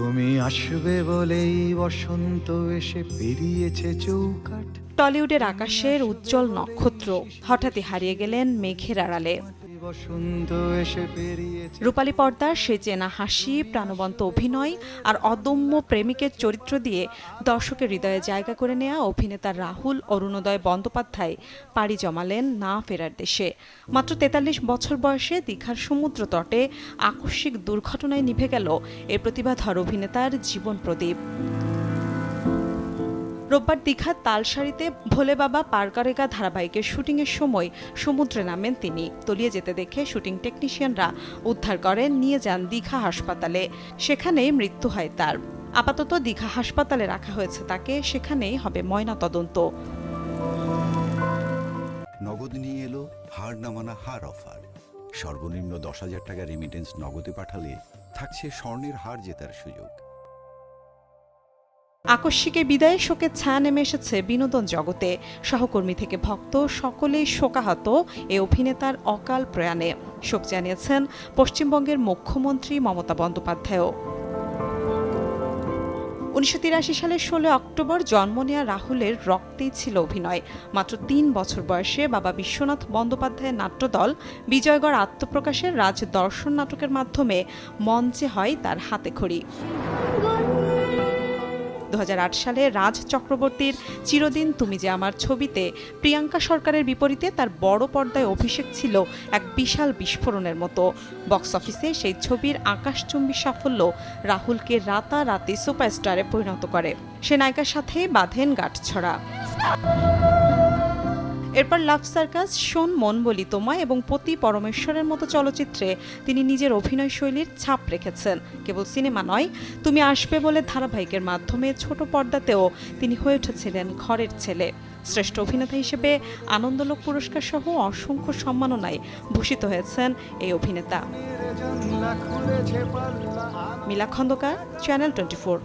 তুমি আসবে বলেই বসন্ত এসে পেরিয়েছে চৌকাঠ। টলিউডের আকাশের উজ্জ্বল নক্ষত্র হঠাৎই হারিয়ে গেলেন মেঘের আড়ালে। বসন্ত এসে পেরিয়েছে। রূপালী পর্দার সে চেনা হাসি, প্রাণবন্ত অভিনয় আর অদম্য প্রেমিকের চরিত্র দিয়ে দর্শকের হৃদয়ে জায়গা করে নেয়া অভিনেতা রাহুল অরুণোদয় বন্দ্যোপাধ্যায় পাড়ি জমালেন না ফেরার দেশে। মাত্র ৪৩ বছর বয়সে দীঘার সমুদ্র তটে আকস্মিক দুর্ঘটনায় নিভে গেল এ প্রতিভাধর অভিনেতার জীবন প্রদীপ। রোববার দীঘার তালসারিতে ভোলে বাবা পার করেগা ধারাবাহিকের শুটিংয়ের সময় সমুদ্রে নামেন তিনি। তলিয়ে যেতে দেখে শুটিং টেকনিশিয়ানরা উদ্ধার করেন, নিয়ে যান দীঘা হাসপাতালে। সেখানেই মৃত্যু হয় তার। আপাতত দীঘা হাসপাতালে রাখা হয়েছে তাকে, সেখানেই হবে ময়নাতদন্ত। নগদ নিয়ে এলো হার নামানা হার অফার। সর্বনিম্ন 10,000 টাকা রেমিটেন্স নগদে পাঠালে থাকছে স্বর্ণের হার জেতার সুযোগ। আকস্মিকে বিদায় শোকে ছায়া নেমে এসেছে বিনোদন জগতে। সহকর্মী থেকে ভক্ত সকলেই শোকাহত এ অভিনেতার অকাল প্রয়াণে। শোক জানিয়েছেন পশ্চিমবঙ্গের মুখ্যমন্ত্রী মমতা বন্দ্যোপাধ্যায়ও। ১৯৮৩ সালের ১৬ অক্টোবর জন্ম নেয়া রাহুলের রক্তেই ছিল অভিনয়। মাত্র ৩ বছর বয়সে বাবা বিশ্বনাথ বন্দ্যোপাধ্যায়ের নাট্যদল বিজয়গড় আত্মপ্রকাশের রাজ দর্শন নাটকের মাধ্যমে মঞ্চে হয় তার হাতেখড়ি। ২০০৮ সালে রাজ চক্রবর্তীর চিরদিন তুমি যে আমার ছবিতে প্রিয়াঙ্কা সরকারের বিপরীতে তার বড় পর্দায় অভিষেক ছিল এক বিশাল বিস্ফোরণের মতো। বক্স অফিসে সেই ছবির আকাশচুম্বী সাফল্য রাহুলকে রাতারাতি সুপারস্টারে পরিণত করে। সে নায়িকার সাথে বাঁধেন গাঁটছড়া। এরপর লাভ সার্কাস, শোন মন বলি তোমায় এবং পতি পরমেশ্বরের মতো চলচ্চিত্রে তিনি নিজের অভিনয় শৈলীর ছাপ রেখেছেন। কেবল সিনেমা নয়, তুমি আসবে বলে ধারাবাহিকের মাধ্যমে ছোট পর্দাতেও তিনি হয়ে উঠেছিলেন ঘরের ছেলে। শ্রেষ্ঠ অভিনেতা হিসেবে আনন্দলোক পুরস্কার সহ অসংখ্য সম্মাননায় ভূষিত হয়েছেন এই অভিনেতা। মিলা খন্দকার, চ্যানেল 24।